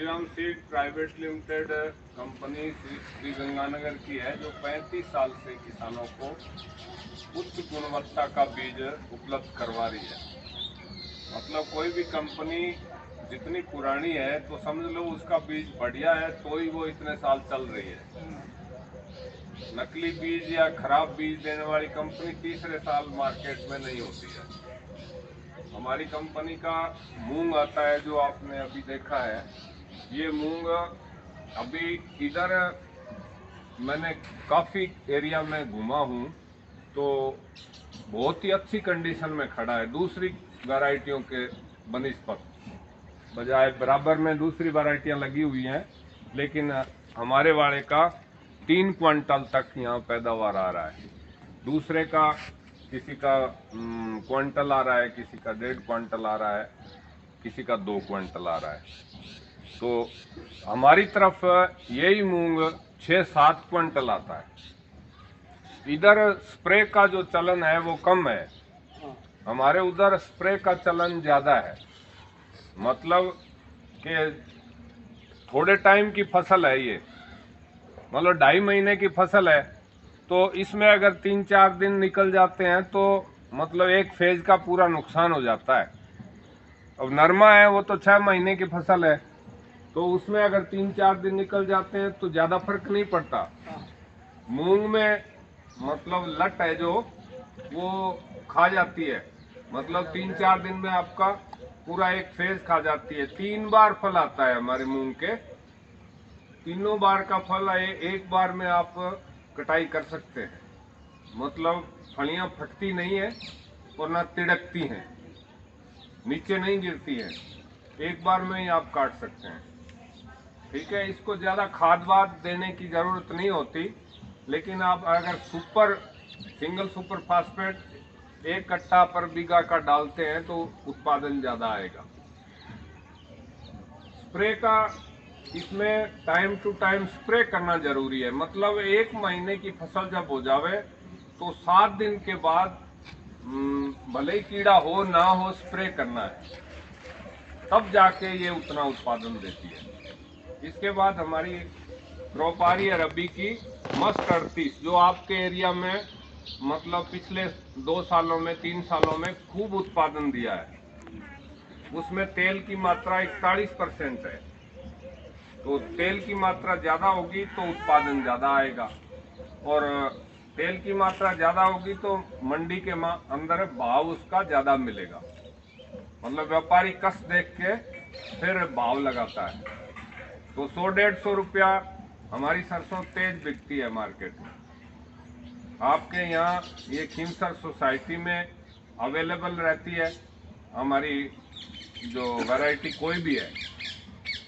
Shriram seed private limited company Shri Ganganagar की है, जो 35 साल से किसानों को उच्च गुणवत्ता का बीज उपलब्ध करवा रही है। मतलब कोई भी कंपनी जितनी पुरानी है तो समझ लो उसका बीज बढ़िया है तो ही वो इतने साल चल रही है। नकली बीज या खराब बीज देने वाली कंपनी तीसरे साल मार्केट में नहीं होती है। हमारी कंपनी का मूंग आता है जो आपने अभी देखा है, ये मूंग अभी इधर मैंने काफ़ी एरिया में घूमा हूँ तो बहुत ही अच्छी कंडीशन में खड़ा है। दूसरी वैरायटियों के बनिस्पत बजाय बराबर में दूसरी वैरायटियाँ लगी हुई हैं, लेकिन हमारे वाले का 3 क्विंटल तक यहाँ पैदावार आ रहा है। दूसरे का किसी का क्विंटल आ रहा है, किसी का 1.5 क्विंटल आ रहा है, किसी का 2 क्विंटल आ रहा है। तो हमारी तरफ यही मूंग 6-7 क्विंटल आता है। इधर स्प्रे का जो चलन है वो कम है, हमारे उधर स्प्रे का चलन ज़्यादा है। मतलब कि थोड़े टाइम की फसल है ये, मतलब 2.5 महीने की फसल है, तो इसमें अगर 3-4 दिन निकल जाते हैं तो मतलब एक फेज का पूरा नुकसान हो जाता है। अब नरमा है वो तो 6 महीने की फसल है, तो उसमें अगर 3-4 दिन निकल जाते हैं तो ज़्यादा फर्क नहीं पड़ता। मूंग में मतलब लट है जो वो खा जाती है, मतलब 3-4 दिन में आपका पूरा एक फेज खा जाती है। 3 बार फल आता है हमारे मूंग के, तीनों बार का फल एक बार में आप कटाई कर सकते हैं। मतलब फलियां फटती नहीं है और ना तिड़कती हैं, नीचे नहीं गिरती हैं, एक बार में ही आप काट सकते हैं। ठीक है, इसको ज़्यादा खाद वाद देने की ज़रूरत नहीं होती, लेकिन आप अगर सिंगल सुपर फास्फेट 1 कट्टा पर बीघा का डालते हैं तो उत्पादन ज़्यादा आएगा। स्प्रे का इसमें टाइम टू टाइम स्प्रे करना जरूरी है। मतलब 1 महीने की फसल जब हो जावे तो 7 दिन के बाद भले ही कीड़ा हो ना हो स्प्रे करना है, तब जाके ये उतना उत्पादन देती है। इसके बाद हमारी क्रॉप आ रही है रबी की मस्ट 38, जो आपके एरिया में मतलब पिछले 2 सालों में 3 सालों में खूब उत्पादन दिया है। उसमें तेल की मात्रा 41% है, तो तेल की मात्रा ज़्यादा होगी तो उत्पादन ज़्यादा आएगा, और तेल की मात्रा ज़्यादा होगी तो मंडी के अंदर भाव उसका ज़्यादा मिलेगा। मतलब व्यापारी कस देख के फिर भाव लगाता है। तो 100-150 रुपया हमारी सरसों तेज बिकती है मार्केट में। आपके यहाँ ये खीमसर सोसाइटी में अवेलेबल रहती है हमारी जो वैरायटी कोई भी है,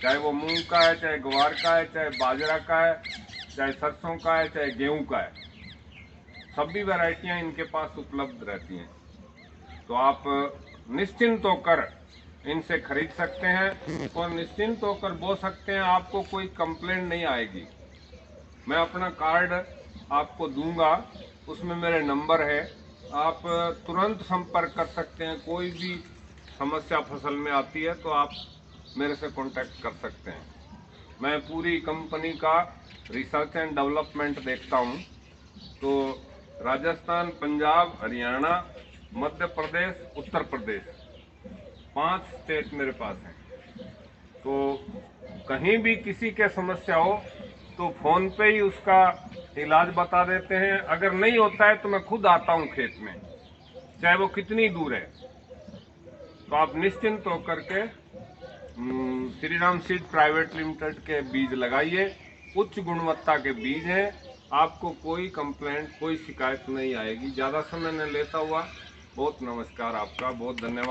चाहे वो मूंग का है, चाहे ग्वार का है, चाहे बाजरा का है, चाहे सरसों का है, चाहे गेहूं का है, सभी वैरायटियां इनके पास उपलब्ध रहती हैं। तो आप निश्चिंत होकर इनसे खरीद सकते हैं और निश्चिंत होकर बो सकते हैं, आपको कोई कंप्लेंट नहीं आएगी। मैं अपना कार्ड आपको दूंगा, उसमें मेरे नंबर है, आप तुरंत संपर्क कर सकते हैं। कोई भी समस्या फसल में आती है तो आप मेरे से कांटेक्ट कर सकते हैं। मैं पूरी कंपनी का रिसर्च एंड डेवलपमेंट देखता हूँ, तो राजस्थान, पंजाब, हरियाणा, मध्य प्रदेश, उत्तर प्रदेश 5 स्टेट मेरे पास हैं। तो कहीं भी किसी के समस्या हो तो फ़ोन पे ही उसका इलाज बता देते हैं। अगर नहीं होता है तो मैं खुद आता हूँ खेत में, चाहे वो कितनी दूर है। तो आप निश्चिंत होकर के श्रीराम सीड प्राइवेट लिमिटेड के बीज लगाइए। उच्च गुणवत्ता के बीज हैं, आपको कोई कंप्लेंट, कोई शिकायत नहीं आएगी। ज़्यादा समय न लेता हुआ बहुत नमस्कार, आपका बहुत धन्यवाद।